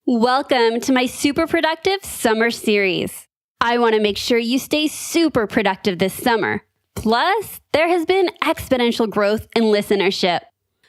Welcome to my super productive summer series. I want to make sure you stay super productive this summer. Plus, there has been exponential growth in listenership.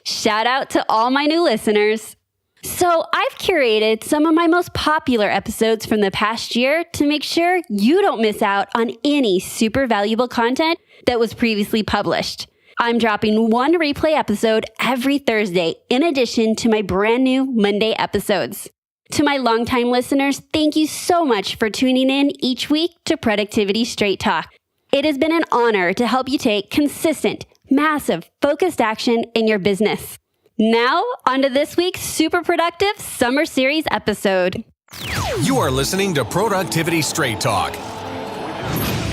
Shout out to all my new listeners. So I've curated some of my most popular episodes from the past year to make sure you don't miss out on any super valuable content that was previously published. I'm dropping one replay episode every Thursday in addition to my brand new Monday episodes. To my longtime listeners, thank you so much for tuning in each week to Productivity Straight Talk. It has been an honor to help you take consistent, massive, focused action in your business. Now, on to this week's super productive summer series episode. You are listening to Productivity Straight Talk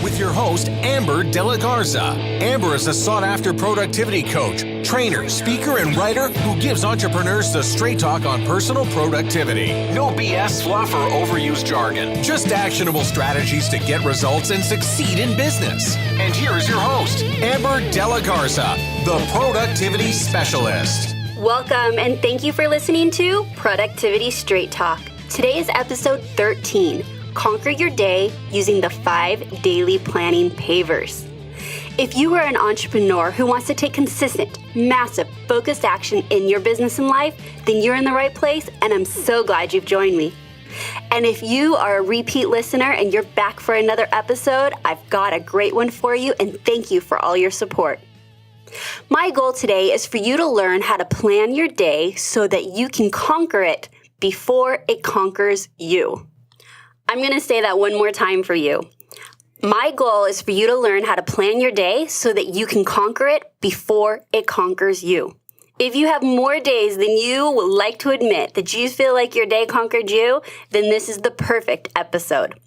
with your host, Amber De La Garza. Amber is a sought-after productivity coach, trainer, speaker, and writer who gives entrepreneurs the straight talk on personal productivity. No BS, fluff, or overused jargon. Just actionable strategies to get results and succeed in business. And here is your host, Amber De La Garza, the Productivity Specialist. Welcome, and thank you for listening to Productivity Straight Talk. Today is episode 13. Conquer your day using the 5 Daily Planning Pavers. If you are an entrepreneur who wants to take consistent, massive, focused action in your business and life, then you're in the right place, and I'm so glad you've joined me. And if you are a repeat listener and you're back for another episode, I've got a great one for you, and thank you for all your support. My goal today is for you to learn how to plan your day so that you can conquer it before it conquers you. I'm going to say that one more time for you. My goal is for you to learn how to plan your day so that you can conquer it before it conquers you. If you have more days than you would like to admit that you feel like your day conquered you, then this is the perfect episode.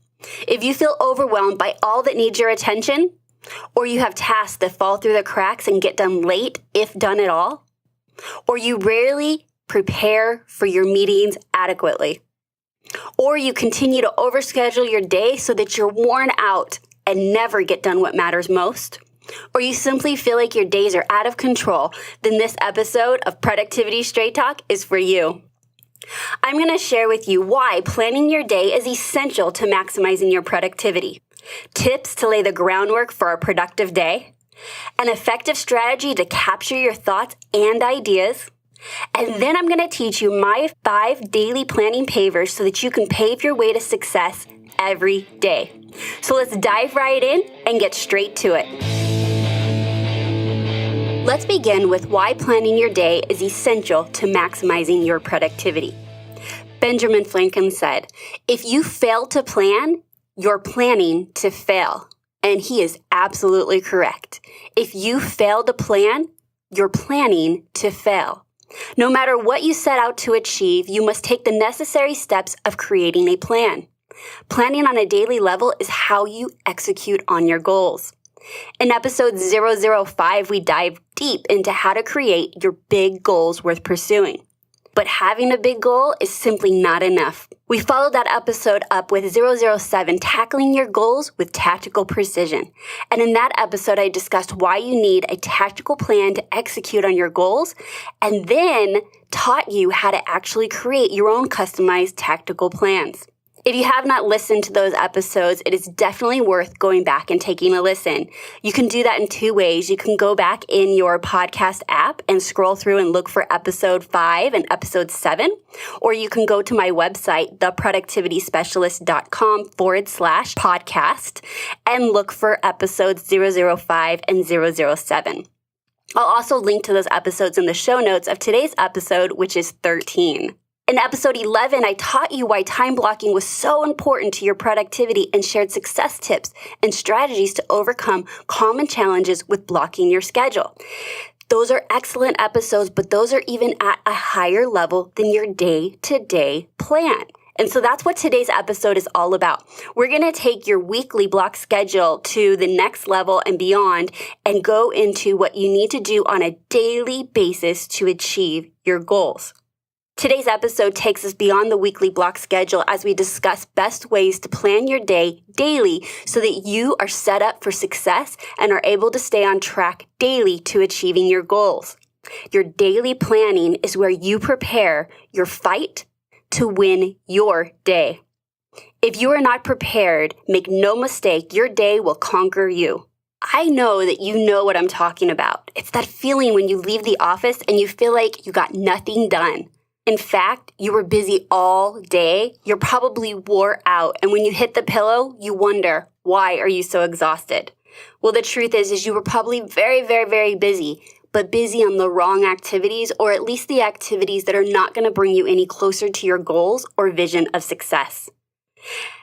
If you feel overwhelmed by all that needs your attention, or you have tasks that fall through the cracks and get done late, if done at all, or you rarely prepare for your meetings adequately, or you continue to overschedule your day so that you're worn out and never get done what matters most, or you simply feel like your days are out of control, then this episode of Productivity Straight Talk is for you. I'm going to share with you why planning your day is essential to maximizing your productivity, tips to lay the groundwork for a productive day, an effective strategy to capture your thoughts and ideas, and then I'm going to teach you my 5 daily planning pavers so that you can pave your way to success every day. So let's dive right in and get straight to it. Let's begin with why planning your day is essential to maximizing your productivity. Benjamin Franklin said, "If you fail to plan, you're planning to fail." And he is absolutely correct. If you fail to plan, you're planning to fail. No matter what you set out to achieve, you must take the necessary steps of creating a plan. Planning on a daily level is how you execute on your goals. In episode 005, we dive deep into how to create your big goals worth pursuing. But having a big goal is simply not enough. We followed that episode up with 007, tackling your goals with tactical precision. And in that episode, I discussed why you need a tactical plan to execute on your goals, and then taught you how to actually create your own customized tactical plans. If you have not listened to those episodes, it is definitely worth going back and taking a listen. You can do that in 2 ways. You can go back in your podcast app and scroll through and look for episode 5 and episode 7, or you can go to my website, theproductivityspecialist.com/podcast, and look for episodes 005 and 007. I'll also link to those episodes in the show notes of today's episode, which is 13. In episode 11, I taught you why time blocking was so important to your productivity and shared success tips and strategies to overcome common challenges with blocking your schedule. Those are excellent episodes, but those are even at a higher level than your day-to-day plan. And so that's what today's episode is all about. We're going to take your weekly block schedule to the next level and beyond and go into what you need to do on a daily basis to achieve your goals. Today's episode takes us beyond the weekly block schedule as we discuss best ways to plan your day daily so that you are set up for success and are able to stay on track daily to achieving your goals. Your daily planning is where you prepare your fight, to win your day. If you are not prepared, make no mistake, your day will conquer you. I know that you know what I'm talking about. It's that feeling when you leave the office and you feel like you got nothing done. In fact, you were busy all day. You're probably wore out. And when you hit the pillow, you wonder, why are you so exhausted? Well, the truth is you were probably very, very, very busy, but busy on the wrong activities, or at least the activities that are not going to bring you any closer to your goals or vision of success.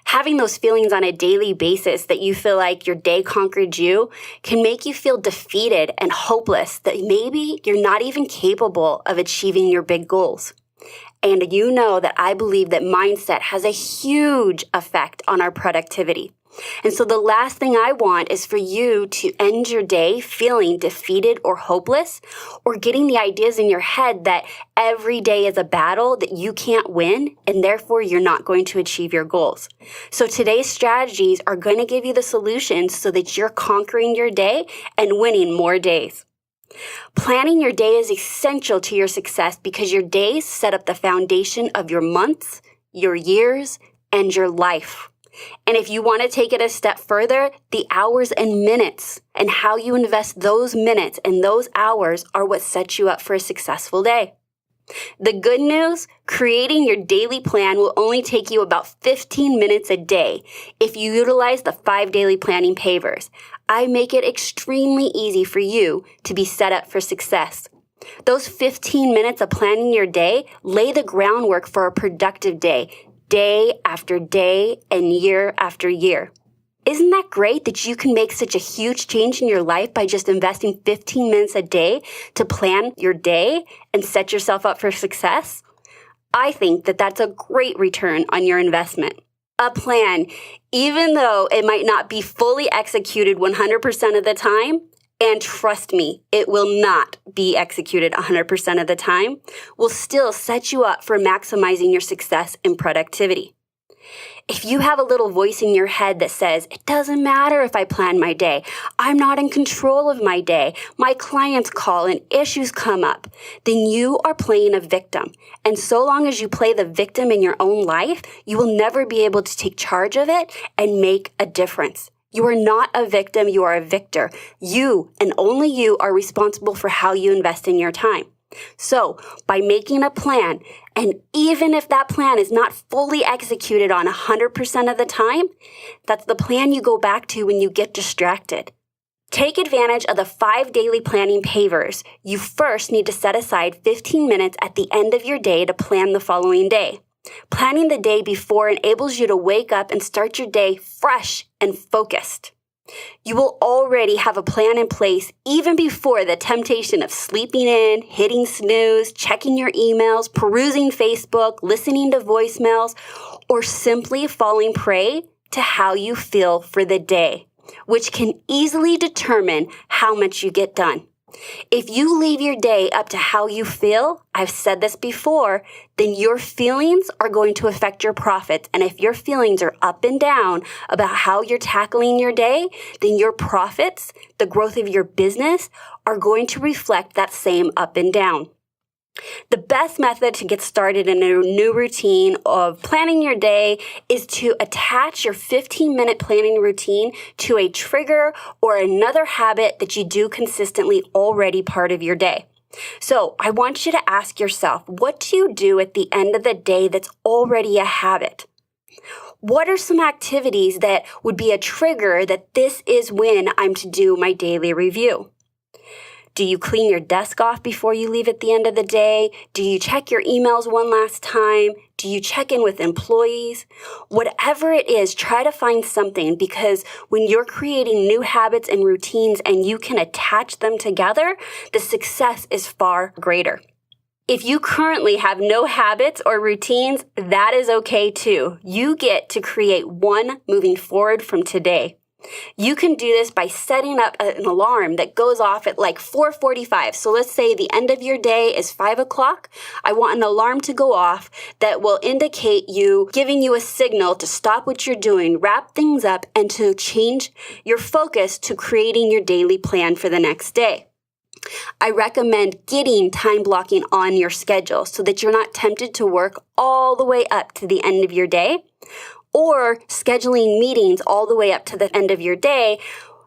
Having those feelings on a daily basis that you feel like your day conquered you can make you feel defeated and hopeless that maybe you're not even capable of achieving your big goals. And you know that I believe that mindset has a huge effect on our productivity. And so the last thing I want is for you to end your day feeling defeated or hopeless, or getting the ideas in your head that every day is a battle that you can't win, and therefore you're not going to achieve your goals. So today's strategies are going to give you the solutions so that you're conquering your day and winning more days. Planning your day is essential to your success because your days set up the foundation of your months, your years, and your life. And if you want to take it a step further, the hours and minutes and how you invest those minutes and those hours are what sets you up for a successful day. The good news, creating your daily plan will only take you about 15 minutes a day if you utilize the 5 daily planning pavers. I make it extremely easy for you to be set up for success. Those 15 minutes of planning your day lay the groundwork for a productive day, day after day and year after year. Isn't that great that you can make such a huge change in your life by just investing 15 minutes a day to plan your day and set yourself up for success? I think that that's a great return on your investment. A plan, even though it might not be fully executed 100% of the time, and trust me, it will not be executed 100% of the time, will still set you up for maximizing your success and productivity. If you have a little voice in your head that says, it doesn't matter if I plan my day, I'm not in control of my day, my clients call and issues come up, then you are playing a victim. And so long as you play the victim in your own life, you will never be able to take charge of it and make a difference. You are not a victim, you are a victor. You and only you are responsible for how you invest in your time. So, by making a plan, and even if that plan is not fully executed on 100% of the time, that's the plan you go back to when you get distracted. Take advantage of the 5 daily planning pavers. You first need to set aside 15 minutes at the end of your day to plan the following day. Planning the day before enables you to wake up and start your day fresh and focused. You will already have a plan in place even before the temptation of sleeping in, hitting snooze, checking your emails, perusing Facebook, listening to voicemails, or simply falling prey to how you feel for the day, which can easily determine how much you get done. If you leave your day up to how you feel, I've said this before, then your feelings are going to affect your profits. And if your feelings are up and down about how you're tackling your day, then your profits, the growth of your business, are going to reflect that same up and down. The best method to get started in a new routine of planning your day is to attach your 15-minute planning routine to a trigger or another habit that you do consistently already part of your day. So I want you to ask yourself, what do you do at the end of the day that's already a habit? What are some activities that would be a trigger that this is when I'm to do my daily review? Do you clean your desk off before you leave at the end of the day? Do you check your emails one last time? Do you check in with employees? Whatever it is, try to find something, because when you're creating new habits and routines and you can attach them together, the success is far greater. If you currently have no habits or routines, that is okay too. You get to create one moving forward from today. You can do this by setting up an alarm that goes off at like 4:45. So let's say the end of your day is 5 o'clock. I want an alarm to go off that will indicate you, giving you a signal to stop what you're doing, wrap things up, and to change your focus to creating your daily plan for the next day. I recommend getting time blocking on your schedule so that you're not tempted to work all the way up to the end of your day, or scheduling meetings all the way up to the end of your day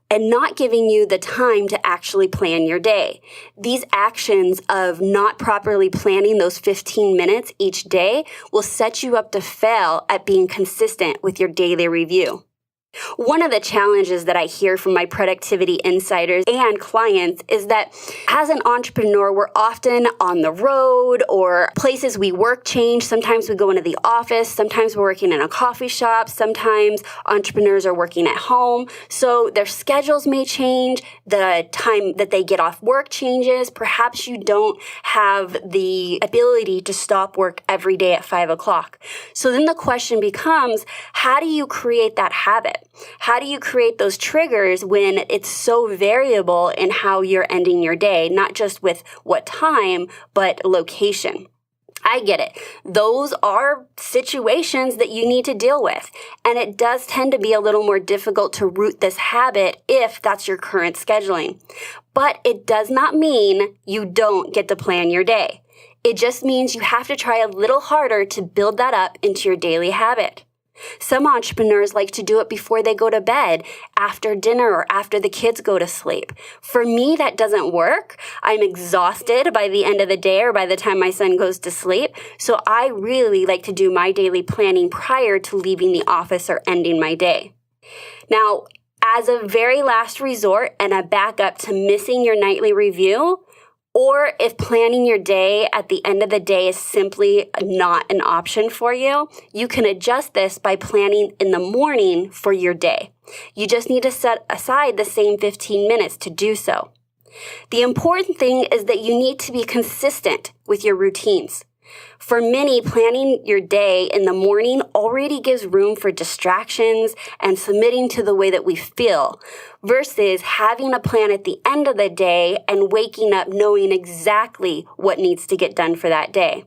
and not giving you the time to actually plan your day. These actions of not properly planning those 15 minutes each day will set you up to fail at being consistent with your daily review. One of the challenges that I hear from my productivity insiders and clients is that as an entrepreneur, we're often on the road or places we work change. Sometimes we go into the office. Sometimes we're working in a coffee shop. Sometimes entrepreneurs are working at home. So their schedules may change. The time that they get off work changes. Perhaps you don't have the ability to stop work every day at 5 o'clock. So then the question becomes, how do you create that habit? How do you create those triggers when it's so variable in how you're ending your day, not just with what time, but location? I get it. Those are situations that you need to deal with. And it does tend to be a little more difficult to root this habit if that's your current scheduling. But it does not mean you don't get to plan your day. It just means you have to try a little harder to build that up into your daily habit. Some entrepreneurs like to do it before they go to bed, after dinner, or after the kids go to sleep. For me, that doesn't work. I'm exhausted by the end of the day or by the time my son goes to sleep. So I really like to do my daily planning prior to leaving the office or ending my day. Now, as a very last resort and a backup to missing your nightly review, or if planning your day at the end of the day is simply not an option for you, you can adjust this by planning in the morning for your day. You just need to set aside the same 15 minutes to do so. The important thing is that you need to be consistent with your routines. For many, planning your day in the morning already gives room for distractions and submitting to the way that we feel, versus having a plan at the end of the day and waking up knowing exactly what needs to get done for that day.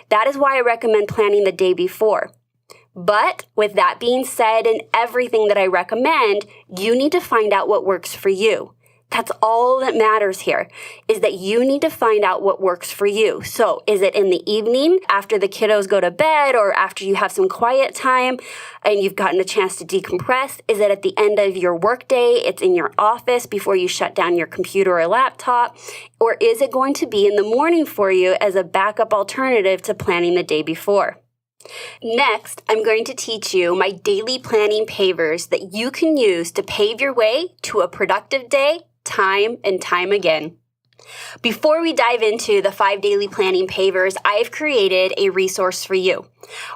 That is why I recommend planning the day before. But with that being said and everything that I recommend, you need to find out what works for you. That's all that matters here, is that you need to find out what works for you. So is it in the evening after the kiddos go to bed, or after you have some quiet time and you've gotten a chance to decompress? Is it at the end of your workday? It's in your office before you shut down your computer or laptop? Or is it going to be in the morning for you as a backup alternative to planning the day before? Next, I'm going to teach you my daily planning pavers that you can use to pave your way to a productive day time and time again. Before we dive into the 5 daily planning pavers, I've created a resource for you.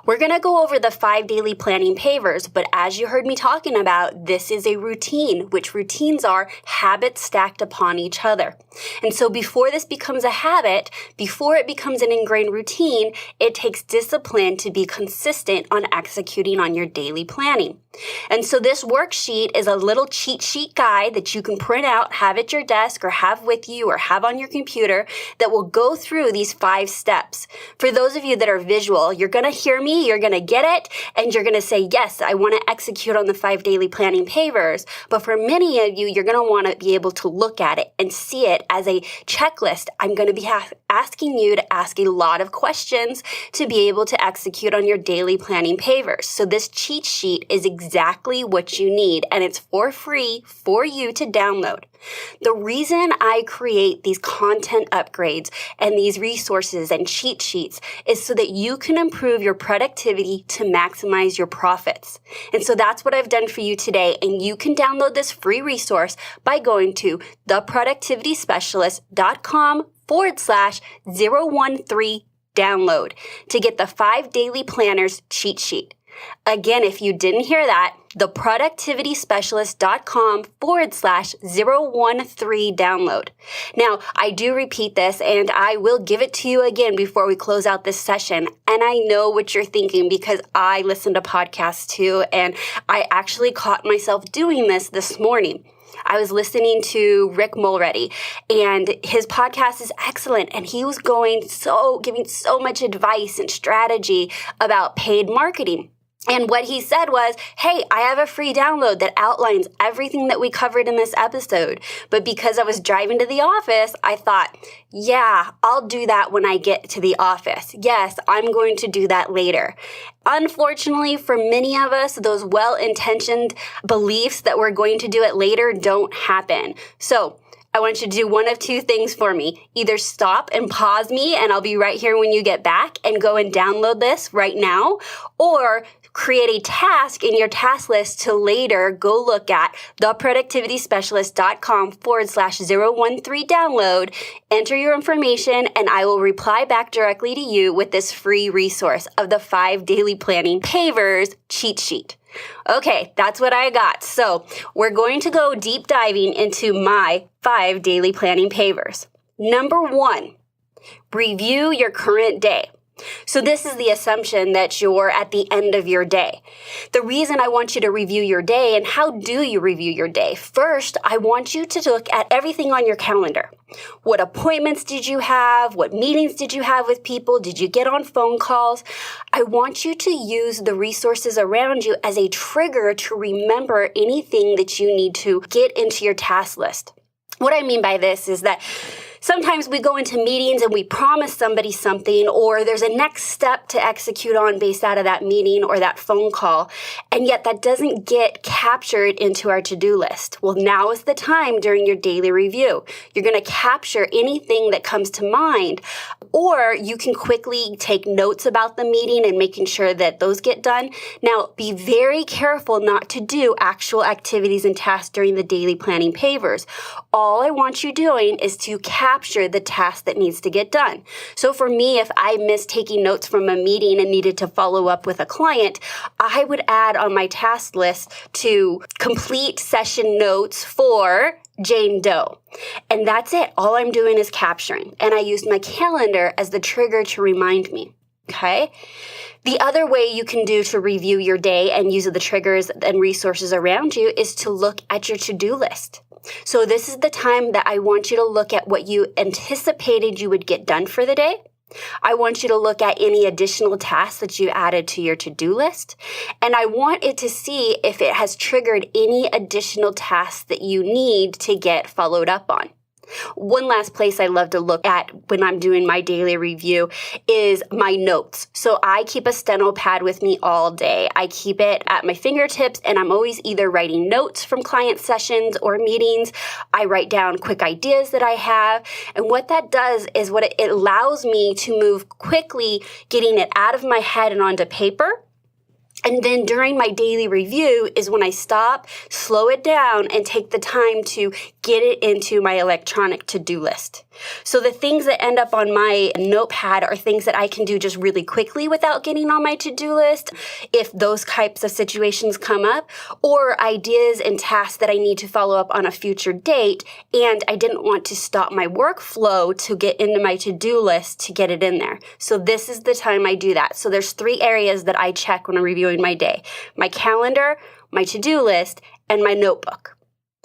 We're going to go over the 5 daily planning pavers, but as you heard me talking about, this is a routine, which routines are habits stacked upon each other. And so before this becomes a habit, before it becomes an ingrained routine, it takes discipline to be consistent on executing on your daily planning. And so this worksheet is a little cheat sheet guide that you can print out, have at your desk, or have with you, or have on your computer, that will go through these 5 steps. For those of you that are visual, you're going to hear me, you're going to get it, and you're going to say, yes, I want to execute on the 5 daily planning pavers. But for many of you, you're going to want to be able to look at it and see it as a checklist. I'm going to be asking you to ask a lot of questions to be able to execute on your daily planning pavers. So this cheat sheet is exactly what you need, and it's for free for you to download. The reason I create these content upgrades and these resources and cheat sheets is so that you can improve your productivity to maximize your profits. And so that's what I've done for you today. And you can download this free resource by going to theproductivityspecialist.com/013 download to get the 5 daily planners cheat sheet. Again, if you didn't hear that, theproductivityspecialist.com/013 download. Now, I do repeat this, and I will give it to you again before we close out this session. And I know what you're thinking, because I listen to podcasts too, and I actually caught myself doing this morning. I was listening to Rick Mulready, and his podcast is excellent. And he was giving so much advice and strategy about paid marketing. And what he said was, hey, I have a free download that outlines everything that we covered in this episode. But because I was driving to the office, I thought, yeah, I'll do that when I get to the office. Yes, I'm going to do that later. Unfortunately, for many of us, those well-intentioned beliefs that we're going to do it later don't happen. So I want you to do one of two things for me. Either stop and pause me, and I'll be right here when you get back, and go and download this right now, or create a task in your task list to later go look at theproductivityspecialist.com/013 download, enter your information, and I will reply back directly to you with this free resource of the 5 Daily Planning Pavers cheat sheet. Okay, that's what I got. So we're going to go deep diving into my 5 Daily Planning Pavers. Number 1, review your current day. So this is the assumption that you're at the end of your day. The reason I want you to review your day, and how do you review your day? First, I want you to look at everything on your calendar. What appointments did you have? What meetings did you have with people? Did you get on phone calls? I want you to use the resources around you as a trigger to remember anything that you need to get into your task list. What I mean by this is that sometimes we go into meetings and we promise somebody something, or there's a next step to execute on based out of that meeting or that phone call, and yet that doesn't get captured into our to-do list. Well, now is the time during your daily review. You're going to capture anything that comes to mind, or you can quickly take notes about the meeting and making sure that those get done. Now, be very careful not to do actual activities and tasks during the daily planning pavers. All I want you doing is to capture the task that needs to get done. So for me, if I missed taking notes from a meeting and needed to follow up with a client, I would add on my task list to complete session notes for Jane Doe. And that's it. All I'm doing is capturing. And I used my calendar as the trigger to remind me. Okay? The other way you can do to review your day and use the triggers and resources around you is to look at your to-do list. So this is the time that I want you to look at what you anticipated you would get done for the day. I want you to look at any additional tasks that you added to your to-do list. And I want it to see if it has triggered any additional tasks that you need to get followed up on. One last place I love to look at when I'm doing my daily review is my notes. So I keep a steno pad with me all day. I keep it at my fingertips, and I'm always either writing notes from client sessions or meetings. I write down quick ideas that I have. And what that does is it allows me to move quickly, getting it out of my head and onto paper. And then during my daily review is when I stop, slow it down, and take the time to get it into my electronic to-do list. So the things that end up on my notepad are things that I can do just really quickly without getting on my to-do list, if those types of situations come up, or ideas and tasks that I need to follow up on a future date, and I didn't want to stop my workflow to get into my to-do list to get it in there. So this is the time I do that. So there's 3 areas that I check when I'm reviewing my day: my calendar, my to-do list, and my notebook.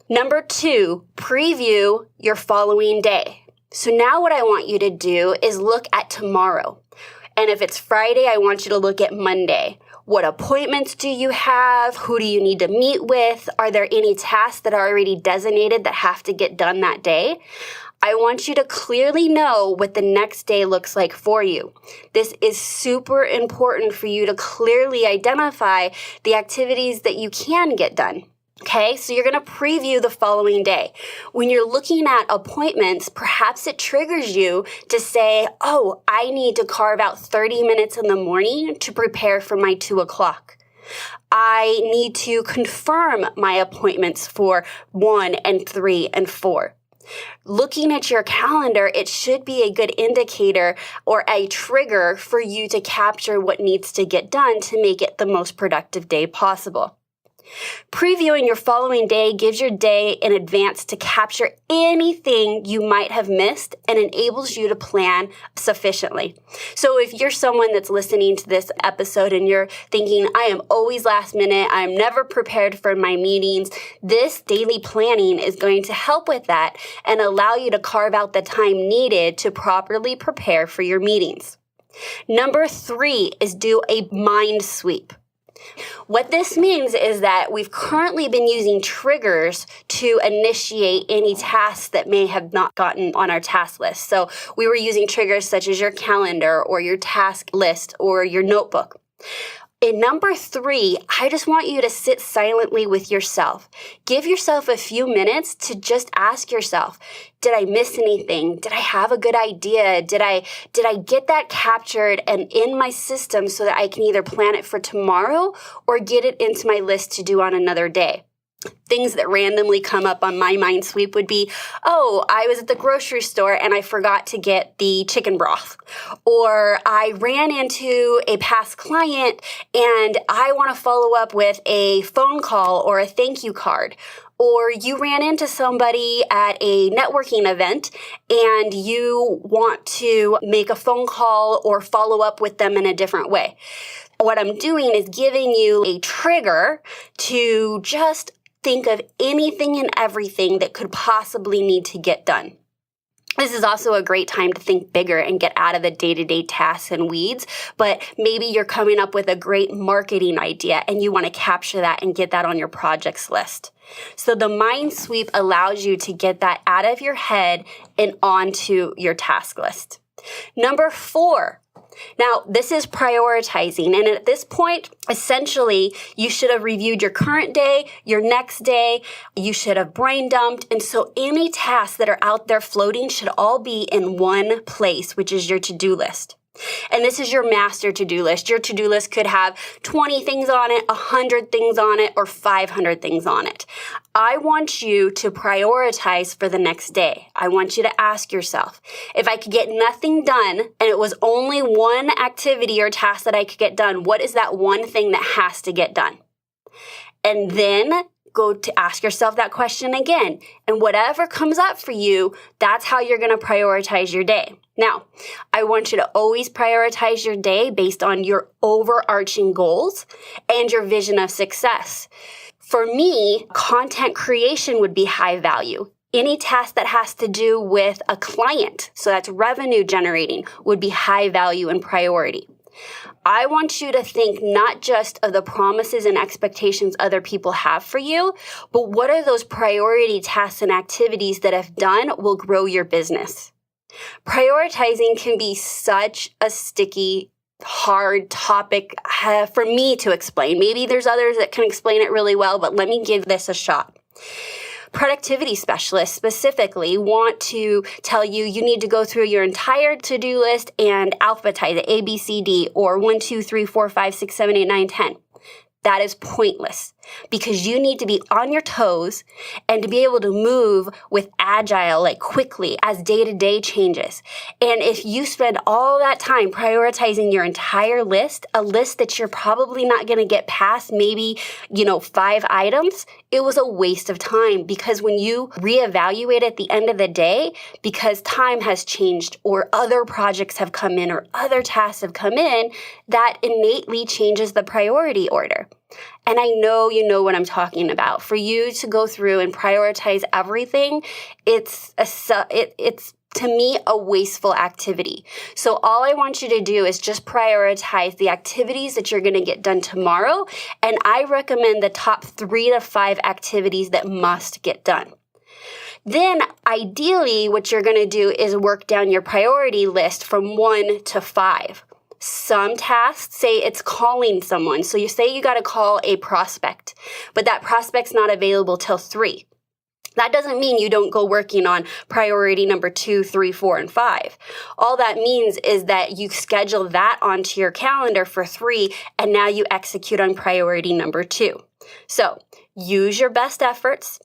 Number 2, preview your following day. So now what I want you to do is look at tomorrow. And if it's Friday, I want you to look at Monday. What appointments do you have? Who do you need to meet with? Are there any tasks that are already designated that have to get done that day? I want you to clearly know what the next day looks like for you. This is super important for you to clearly identify the activities that you can get done. Okay, so you're going to preview the following day. When you're looking at appointments, perhaps it triggers you to say, oh, I need to carve out 30 minutes in the morning to prepare for my 2 o'clock. I need to confirm my appointments for 1 and 3 and 4. Looking at your calendar, it should be a good indicator or a trigger for you to capture what needs to get done to make it the most productive day possible. Previewing your following day gives your day in advance to capture anything you might have missed and enables you to plan sufficiently. So if you're someone that's listening to this episode and you're thinking, I am always last minute, I'm never prepared for my meetings, this daily planning is going to help with that and allow you to carve out the time needed to properly prepare for your meetings. Number 3 is do a mind sweep. What this means is that we've currently been using triggers to initiate any tasks that may have not gotten on our task list. So we were using triggers such as your calendar or your task list or your notebook. In number 3, I just want you to sit silently with yourself. Give yourself a few minutes to just ask yourself, did I miss anything? Did I have a good idea? Did I get that captured and in my system so that I can either plan it for tomorrow or get it into my list to do on another day? Things that randomly come up on my mind sweep would be, oh, I was at the grocery store and I forgot to get the chicken broth. Or I ran into a past client and I want to follow up with a phone call or a thank you card. Or you ran into somebody at a networking event and you want to make a phone call or follow up with them in a different way. What I'm doing is giving you a trigger to just think of anything and everything that could possibly need to get done. This is also a great time to think bigger and get out of the day-to-day tasks and weeds, but maybe you're coming up with a great marketing idea and you want to capture that and get that on your projects list. So the mind sweep allows you to get that out of your head and onto your task list. Number 4. Now, this is prioritizing. And at this point, essentially, you should have reviewed your current day, your next day. You should have brain dumped. And so any tasks that are out there floating should all be in one place, which is your to-do list. And this is your master to-do list. Your to-do list could have 20 things on it, 100 things on it, or 500 things on it. I want you to prioritize for the next day. I want you to ask yourself, if I could get nothing done and it was only one activity or task that I could get done, what is that one thing that has to get done? And then go to ask yourself that question again. And whatever comes up for you, that's how you're going to prioritize your day. Now, I want you to always prioritize your day based on your overarching goals and your vision of success. For me, content creation would be high value. Any task that has to do with a client, so that's revenue generating, would be high value and priority. I want you to think not just of the promises and expectations other people have for you, but what are those priority tasks and activities that, if done, will grow your business? Prioritizing can be such a sticky, hard topic for me to explain. Maybe there's others that can explain it really well, but let me give this a shot. Productivity specialists specifically want to tell you you need to go through your entire to-do list and alphabetize it, A, B, C, D, or 1, 2, 3, 4, 5, 6, 7, 8, 9, 10. That is pointless because you need to be on your toes and to be able to move with agile, like quickly as day-to-day changes. And if you spend all that time prioritizing your entire list, a list that you're probably not going to get past maybe, 5 items, it was a waste of time because when you reevaluate at the end of the day, because time has changed or other projects have come in or other tasks have come in, that innately changes the priority order. And I know you know what I'm talking about. For you to go through and prioritize everything, it's to me a wasteful activity. So all I want you to do is just prioritize the activities that you're going to get done tomorrow. And I recommend the top 3 to 5 activities that must get done. Then ideally, what you're going to do is work down your priority list from 1 to 5. Some tasks, say it's calling someone. So you say you got to call a prospect, but that prospect's not available till 3. That doesn't mean you don't go working on priority number 2, 3, 4, and 5. All that means is that you schedule that onto your calendar for 3, and now you execute on priority number 2. So use your best efforts.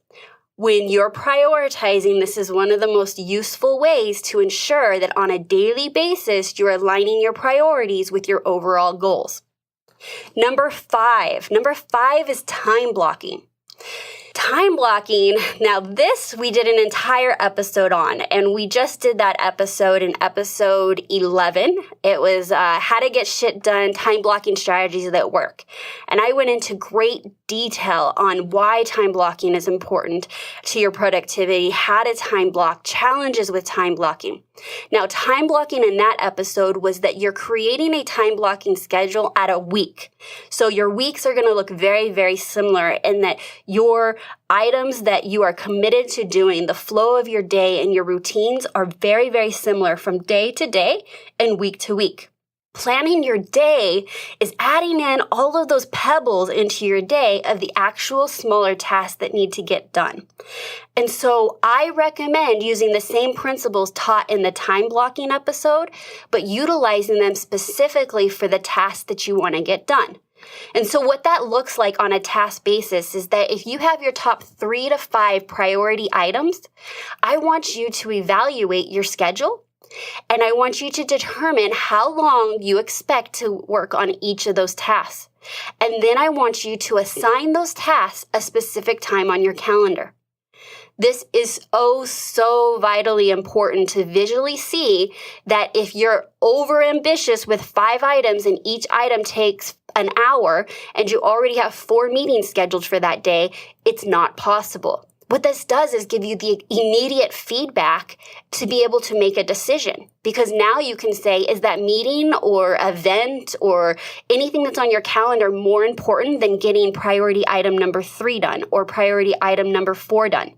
When you're prioritizing, this is one of the most useful ways to ensure that on a daily basis, you're aligning your priorities with your overall goals. Number 5 is time blocking. Time blocking, now this we did an entire episode on, and we just did that episode in episode 11. It was how to get shit done, time blocking strategies that work. And I went into great detail on why time blocking is important to your productivity, how to time block, challenges with time blocking. Now, time blocking in that episode was that you're creating a time blocking schedule at a week. So your weeks are going to look very, very similar in that your items that you are committed to doing, the flow of your day and your routines are very, very similar from day to day and week to week. Planning your day is adding in all of those pebbles into your day of the actual smaller tasks that need to get done. And so I recommend using the same principles taught in the time blocking episode, but utilizing them specifically for the tasks that you want to get done. And so what that looks like on a task basis is that if you have your top 3 to 5 priority items, I want you to evaluate your schedule. And I want you to determine how long you expect to work on each of those tasks. And then I want you to assign those tasks a specific time on your calendar. This is so vitally important to visually see that if you're over ambitious with 5 items and each item takes an hour and you already have 4 meetings scheduled for that day, it's not possible. What this does is give you the immediate feedback to be able to make a decision, because now you can say, is that meeting or event or anything that's on your calendar more important than getting priority item number 3 done or priority item number 4 done?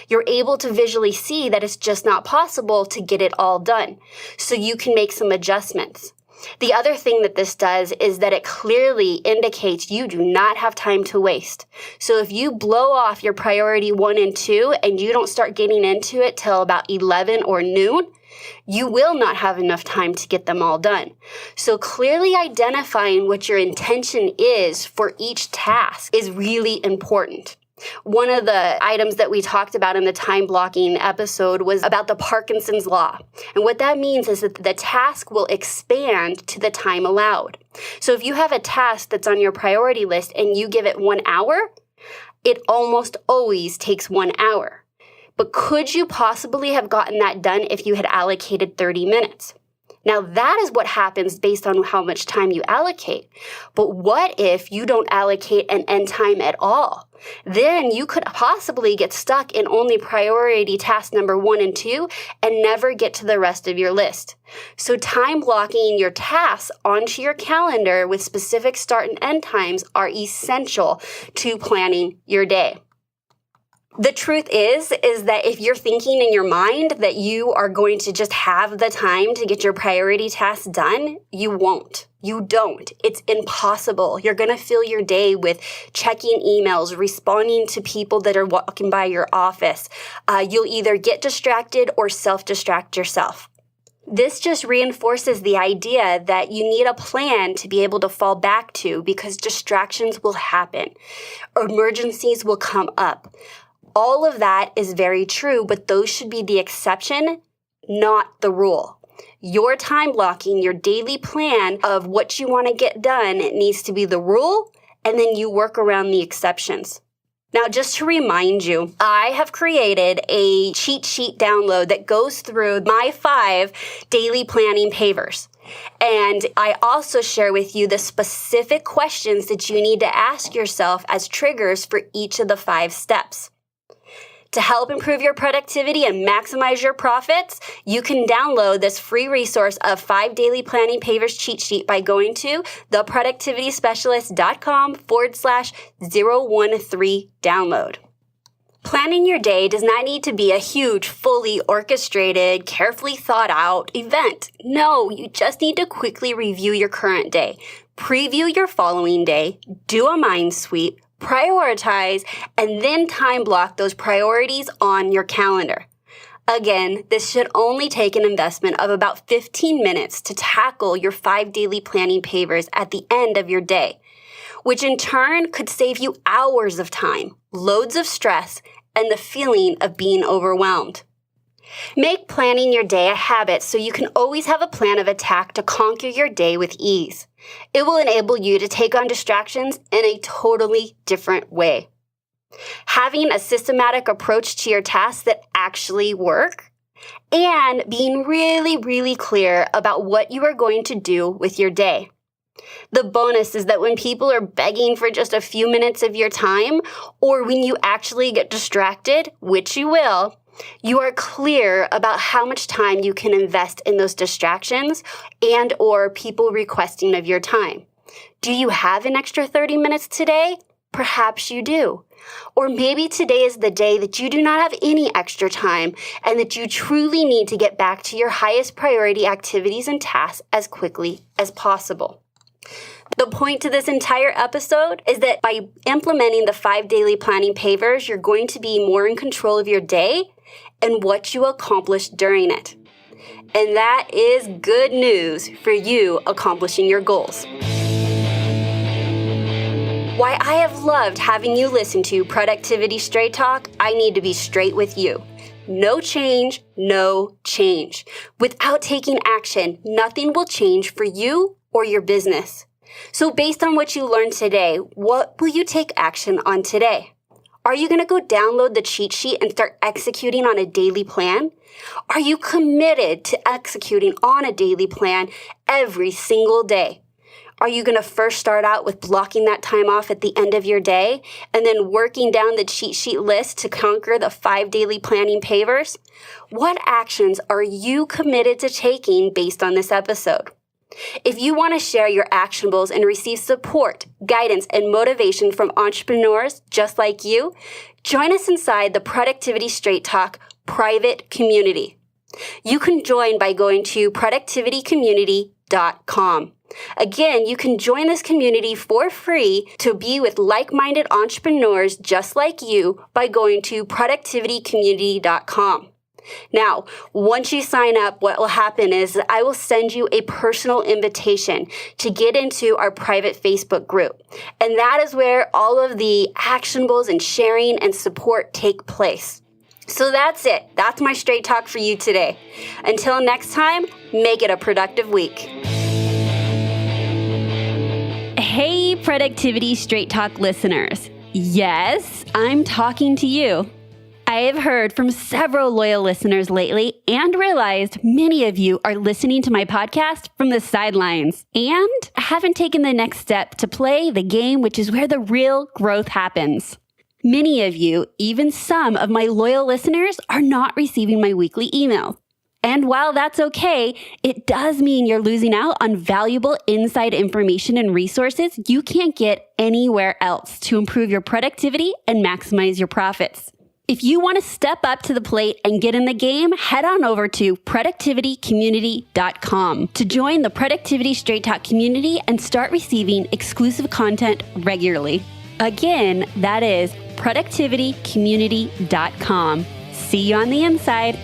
You're able to visually see that it's just not possible to get it all done. So you can make some adjustments. The other thing that this does is that it clearly indicates you do not have time to waste. So if you blow off your priority 1 and 2 and you don't start getting into it till about 11 or noon, you will not have enough time to get them all done. So clearly identifying what your intention is for each task is really important. One of the items that we talked about in the time blocking episode was about the Parkinson's law. And what that means is that the task will expand to the time allowed. So if you have a task that's on your priority list and you give it 1 hour, it almost always takes 1 hour. But could you possibly have gotten that done if you had allocated 30 minutes? Now, that is what happens based on how much time you allocate. But what if you don't allocate an end time at all? Then you could possibly get stuck in only priority task number 1 and 2 and never get to the rest of your list. So time blocking your tasks onto your calendar with specific start and end times are essential to planning your day. The truth is that if you're thinking in your mind that you are going to just have the time to get your priority tasks done, you won't. You don't. It's impossible. You're going to fill your day with checking emails, responding to people that are walking by your office. You'll either get distracted or self-distract yourself. This just reinforces the idea that you need a plan to be able to fall back to because distractions will happen. Emergencies will come up. All of that is very true, but those should be the exception, not the rule. Your time blocking, your daily plan of what you want to get done, it needs to be the rule, and then you work around the exceptions. Now, just to remind you, I have created a cheat sheet download that goes through my 5 daily planning pavers. And I also share with you the specific questions that you need to ask yourself as triggers for each of the 5 steps. To help improve your productivity and maximize your profits, you can download this free resource of 5 Daily Planning Pavers cheat sheet by going to theproductivityspecialist.com/013 download. Planning your day does not need to be a huge, fully orchestrated, carefully thought out event. No, you just need to quickly review your current day, preview your following day, do a mind sweep, prioritize, and then time block those priorities on your calendar. Again, this should only take an investment of about 15 minutes to tackle your 5 daily planning pavers at the end of your day, which in turn could save you hours of time, loads of stress, and the feeling of being overwhelmed. Make planning your day a habit so you can always have a plan of attack to conquer your day with ease. It will enable you to take on distractions in a totally different way. Having a systematic approach to your tasks that actually work, and being really, really clear about what you are going to do with your day. The bonus is that when people are begging for just a few minutes of your time, or when you actually get distracted, which you will, you are clear about how much time you can invest in those distractions and or people requesting of your time. Do you have an extra 30 minutes today? Perhaps you do. Or maybe today is the day that you do not have any extra time and that you truly need to get back to your highest priority activities and tasks as quickly as possible. The point to this entire episode is that by implementing the 5 daily planning pavers, you're going to be more in control of your day and what you accomplish during it. And that is good news for you accomplishing your goals. Why I have loved having you listen to Productivity Straight Talk, I need to be straight with you. No change, no change. Without taking action, nothing will change for you or your business. So based on what you learned today, what will you take action on today? Are you going to go download the cheat sheet and start executing on a daily plan? Are you committed to executing on a daily plan every single day? Are you going to first start out with blocking that time off at the end of your day and then working down the cheat sheet list to conquer the 5 daily planning pavers? What actions are you committed to taking based on this episode? If you want to share your actionables and receive support, guidance, and motivation from entrepreneurs just like you, join us inside the Productivity Straight Talk private community. You can join by going to productivitycommunity.com. Again, you can join this community for free to be with like-minded entrepreneurs just like you by going to productivitycommunity.com. Now, once you sign up, what will happen is I will send you a personal invitation to get into our private Facebook group. And that is where all of the actionables and sharing and support take place. So that's it. That's my straight talk for you today. Until next time, make it a productive week. Hey, Productivity Straight Talk listeners. Yes, I'm talking to you. I have heard from several loyal listeners lately and realized many of you are listening to my podcast from the sidelines and haven't taken the next step to play the game, which is where the real growth happens. Many of you, even some of my loyal listeners, are not receiving my weekly email. And while that's okay, it does mean you're losing out on valuable inside information and resources you can't get anywhere else to improve your productivity and maximize your profits. If you want to step up to the plate and get in the game, head on over to productivitycommunity.com to join the Productivity Straight Talk community and start receiving exclusive content regularly. Again, that is productivitycommunity.com. See you on the inside.